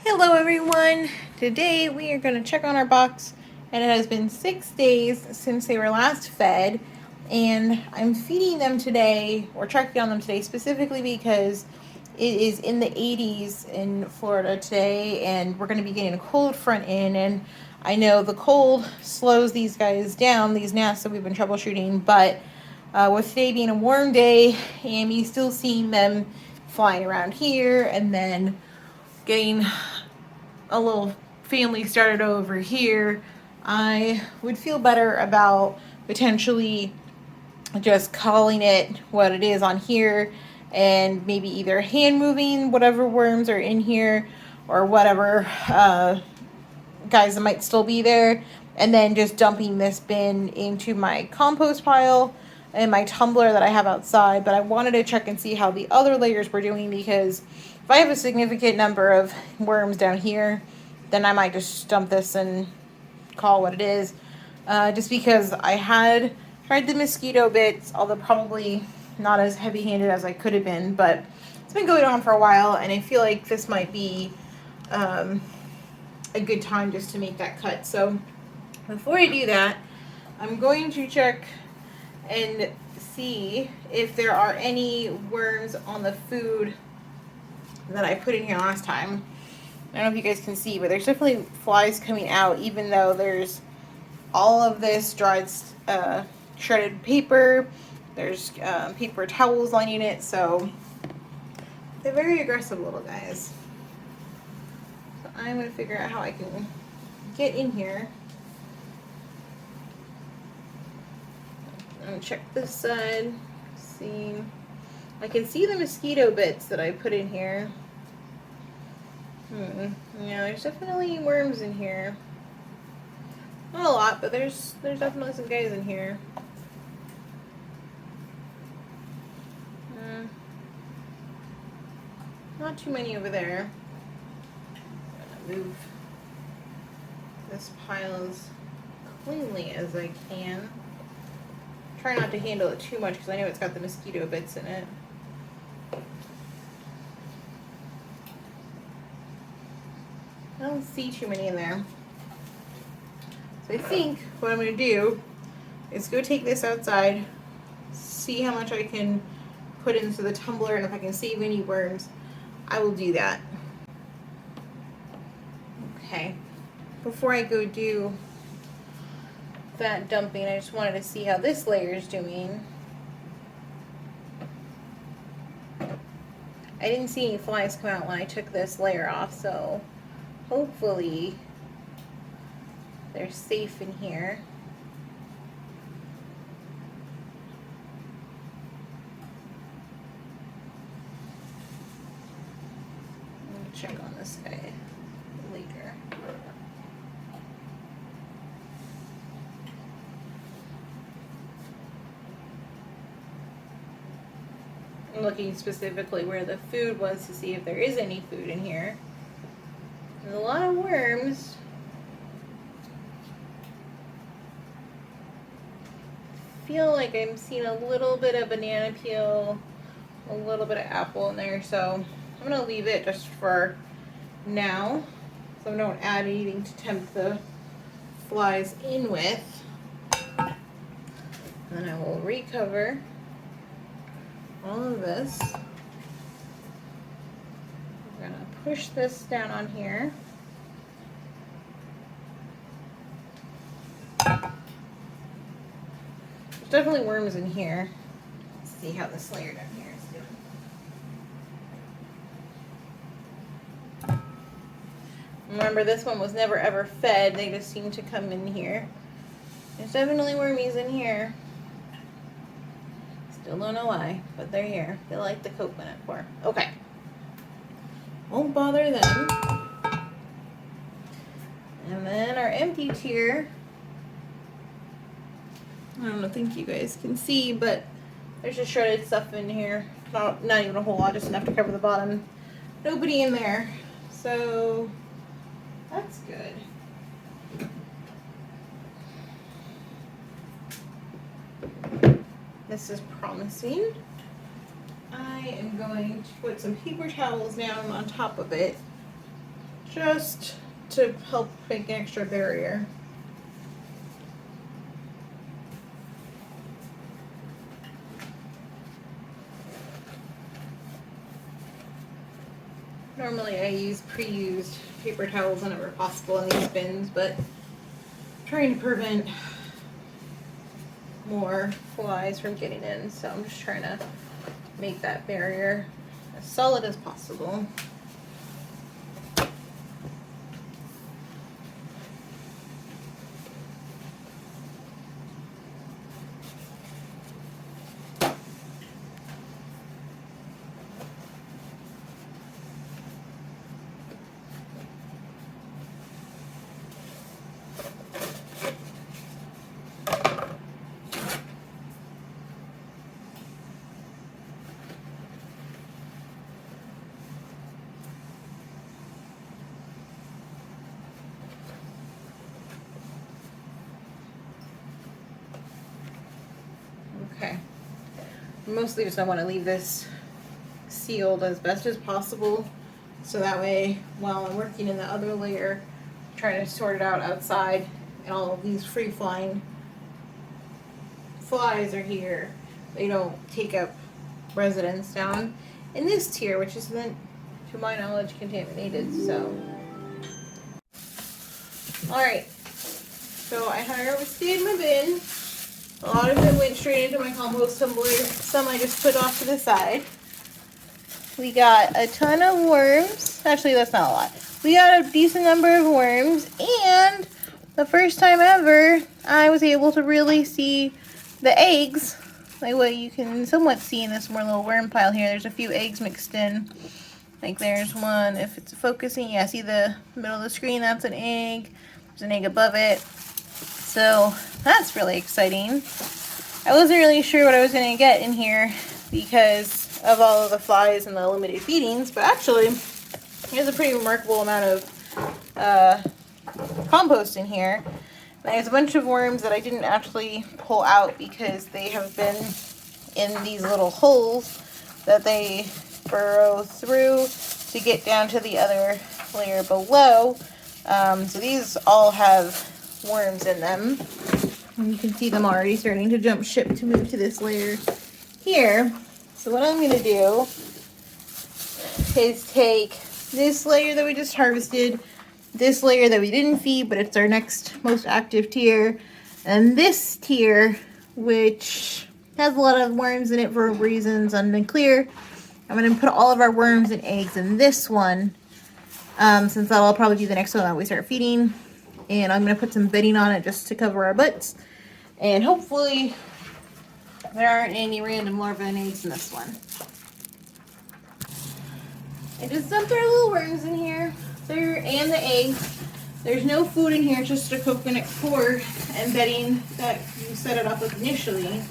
Hello everyone! Today we are going to check on our bucks, and it has been 6 days since they were last fed, and I'm feeding them today, or checking on them today specifically because it is in the 80s in Florida today, and we're going to be getting a cold front in, and I know the cold slows these guys down, these gnats that we've been troubleshooting, but with today being a warm day and me still seeing them flying around here, and then getting a little family started over here, I would feel better about potentially just calling it what it is on here, and maybe either hand moving whatever worms are in here or whatever guys that might still be there, and then just dumping this bin into my compost pile and my tumbler that I have outside. But I wanted to check and see how the other layers were doing, because if I have a significant number of worms down here, then I might just dump this and call what it is. Just because I had tried the mosquito bits, although probably not as heavy-handed as I could have been, but it's been going on for a while, and I feel like this might be a good time just to make that cut. So before I do that, I'm going to check and see if there are any worms on the food that I put in here last time. I don't know if you guys can see, but there's definitely flies coming out, even though there's all of this dried shredded paper. There's paper towels lining it, so they're very aggressive little guys. So I'm going to figure out how I can get in here. I'm going to check this side, see. I can see the mosquito bits that I put in here. Yeah, there's definitely worms in here. Not a lot, but there's definitely some guys in here. Not too many over there. I'm gonna move this pile as cleanly as I can. Try not to handle it too much because I know it's got the mosquito bits in it. I don't see too many in there. So I think what I'm going to do is go take this outside, see how much I can put into the tumbler, and if I can save any worms, I will do that. Okay. Before I go do that dumping, I just wanted to see how this layer is doing. I didn't see any flies come out when I took this layer off, so hopefully they're safe in here. I'm gonna check on this guy later. I'm looking specifically where the food was to see if there is any food in here. There's a lot of worms. Feel like I'm seeing a little bit of banana peel, a little bit of apple in there, so I'm gonna leave it just for now, so I don't add anything to tempt the flies in with. And then I will recover all of this. We're gonna push this down on here. There's definitely worms in here. Let's see how this layer down here is doing. Remember, this one was never ever fed. They just seem to come in here. There's definitely wormies in here. Still don't know why, but they're here. They like the coconut core. Okay. Won't bother them. And then our empty tier. I don't think you guys can see, but there's just shredded stuff in here. Not even a whole lot, just enough to cover the bottom. Nobody in there. So that's good. This is promising. I am going to put some paper towels down on top of it just to help make an extra barrier. Normally I use pre-used paper towels whenever possible in these bins, but I'm trying to prevent more flies from getting in, so I'm just trying to make that barrier as solid as possible. Okay. Mostly just I want to leave this sealed as best as possible, so that way while I'm working in the other layer, trying to sort it out outside, and all of these free flying flies are here, they don't take up residence down in this tier, which isn't, to my knowledge, contaminated. So alright, so I harvested my bin. A lot of it went straight into my compost tumbler. Some I just put off to the side. We got a ton of worms. Actually, that's not a lot. We got a decent number of worms, and the first time ever, I was able to really see the eggs, like what you can somewhat see in this more little worm pile here. There's a few eggs mixed in. Like there's one, if it's focusing, yeah, see the middle of the screen, that's an egg. There's an egg above it. So that's really exciting. I wasn't really sure what I was going to get in here because of all of the flies and the limited feedings, but actually there's a pretty remarkable amount of compost in here. And there's a bunch of worms that I didn't actually pull out because they have been in these little holes that they burrow through to get down to the other layer below. So these all have worms in them. And you can see them already starting to jump ship to move to this layer here. So what I'm going to do is take this layer that we just harvested, this layer that we didn't feed, but it's our next most active tier, and this tier, which has a lot of worms in it for reasons unclear. I'm going to put all of our worms and eggs in this one, since that'll probably be the next one that we start feeding. And I'm going to put some bedding on it just to cover our butts. And hopefully there aren't any random larvae and eggs in this one. I just dumped our little worms in here. And the eggs. There's no food in here, just a coconut coir and bedding that you set it up with initially.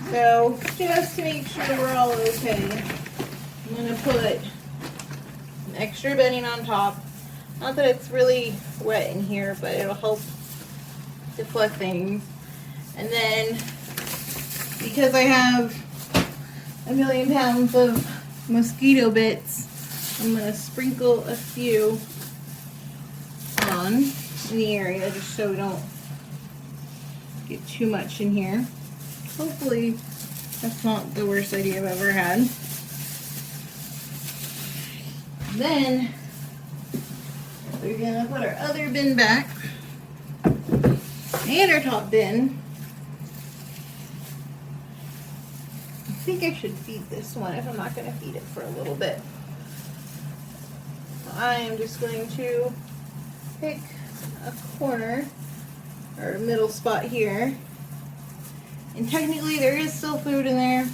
So just to make sure we're all okay, I'm going to put some extra bedding on top. Not that it's really wet in here, but it'll help deflect things. And then, because I have a million pounds of mosquito bits, I'm going to sprinkle a few on in the area just so we don't get too much in here. Hopefully that's not the worst idea I've ever had. Then we're gonna put our other bin back and our top bin. I think I should feed this one if I'm not gonna feed it for a little bit. I am just going to pick a corner or middle spot here. And technically there is still food in there.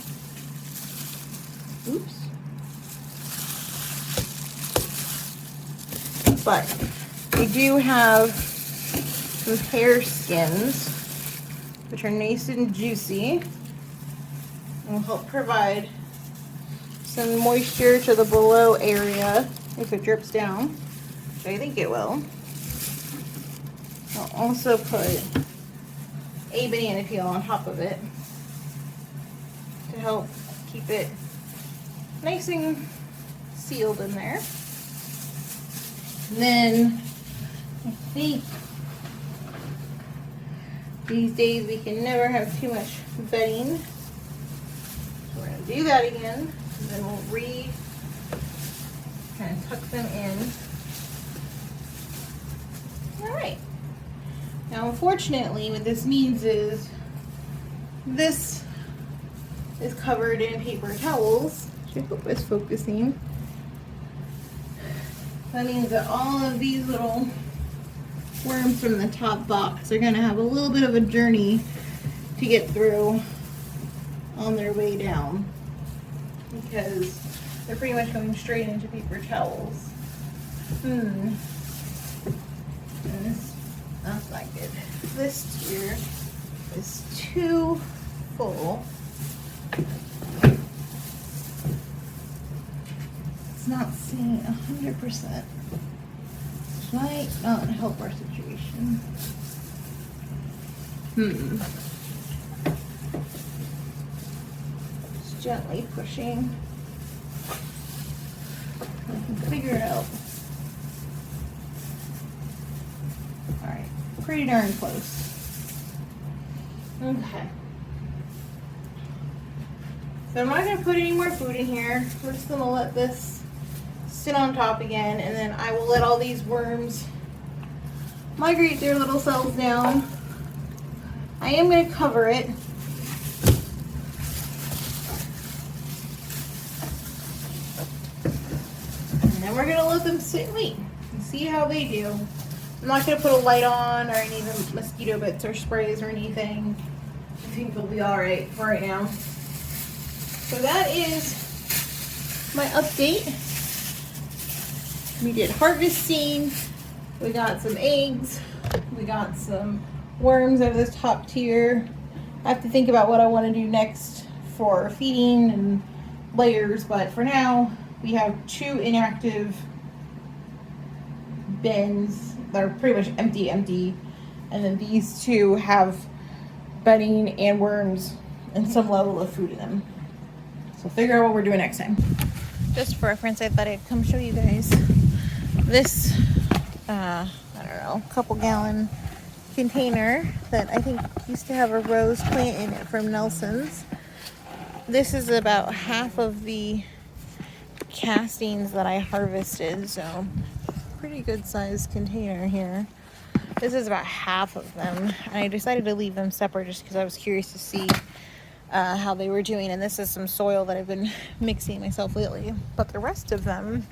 Oops. But we do have some hair skins, which are nice and juicy and will help provide some moisture to the below area if it drips down, which I think it will. I'll also put a banana peel on top of it to help keep it nice and sealed in there. And then I think these days we can never have too much bedding. So we're going to do that again, and then we'll kind of tuck them in. All right. Now, unfortunately, what this means is this is covered in paper towels. I hope it's focusing. That means that all of these little worms from the top box are going to have a little bit of a journey to get through on their way down, because they're pretty much going straight into paper towels. And that's not good. This tier is too full. It's not seeing 100%. Might not help our situation. Just gently pushing. I can figure it out. Alright, pretty darn close. Okay. So I'm not going to put any more food in here. We're just going to let this sit on top again, and then I will let all these worms migrate their little cells down. I am going to cover it. And then we're going to let them sit and wait and see how they do. I'm not going to put a light on or any of the mosquito bits or sprays or anything. I think they'll be alright for right now. So that is my update. We did harvesting, we got some eggs, we got some worms out of this top tier. I have to think about what I want to do next for feeding and layers, but for now we have 2 inactive bins that are pretty much empty, and then these 2 have bedding and worms and some level of food in them. So figure out what we're doing next time. Just for reference, I thought I'd come show you guys this, I don't know, couple gallon container that I think used to have a rose plant in it from Nelson's. This is about half of the castings that I harvested, so pretty good sized container here. This is about half of them, and I decided to leave them separate just because I was curious to see how they were doing. And this is some soil that I've been mixing myself lately, but the rest of them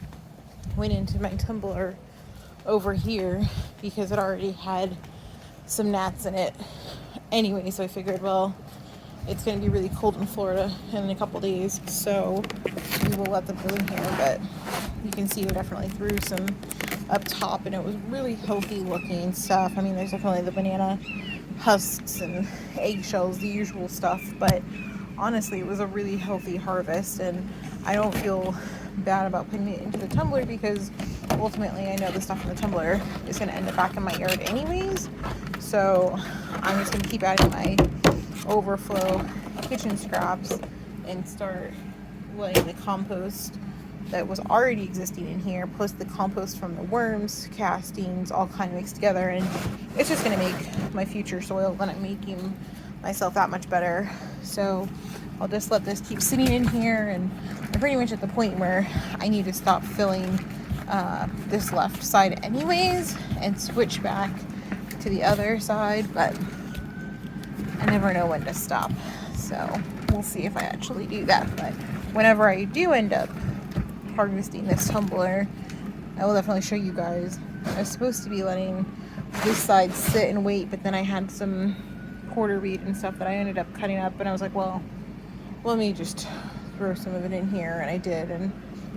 went into my tumbler over here because it already had some gnats in it anyway. So I figured, well, it's going to be really cold in Florida in a couple days, so we will let them go in here. But you can see we definitely threw some up top, and it was really healthy looking stuff. I mean, there's definitely the banana husks and eggshells, the usual stuff, but honestly it was a really healthy harvest, and I don't feel bad about putting it into the tumbler because ultimately I know the stuff in the tumbler is going to end up back in my yard anyways. So I'm just going to keep adding my overflow kitchen scraps and start letting the compost that was already existing in here, plus the compost from the worms, castings, all kind of mixed together, and it's just going to make my future soil that I'm making myself that much better. So I'll just let this keep sitting in here, and I'm pretty much at the point where I need to stop filling this left side anyways and switch back to the other side, but I never know when to stop, so we'll see if I actually do that. But whenever I do end up harvesting this tumbler, I will definitely show you guys. I was supposed to be letting this side sit and wait, but then I had some porterweed and stuff that I ended up cutting up, and I was like, well, let me just throw some of it in here, and I did, and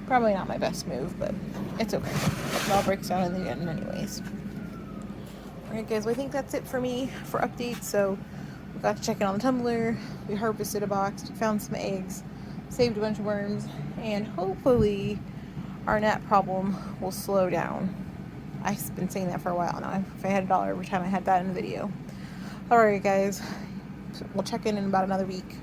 probably not my best move, but it's okay. It all breaks down in the end anyways. Alright guys, well, I think that's it for me for updates. So we got to check in on the tumbler, we harvested a box, we found some eggs, saved a bunch of worms, and hopefully our gnat problem will slow down. I've been saying that for a while now. If I had $1 every time I had that in the video. Alright guys, we'll check in about another week.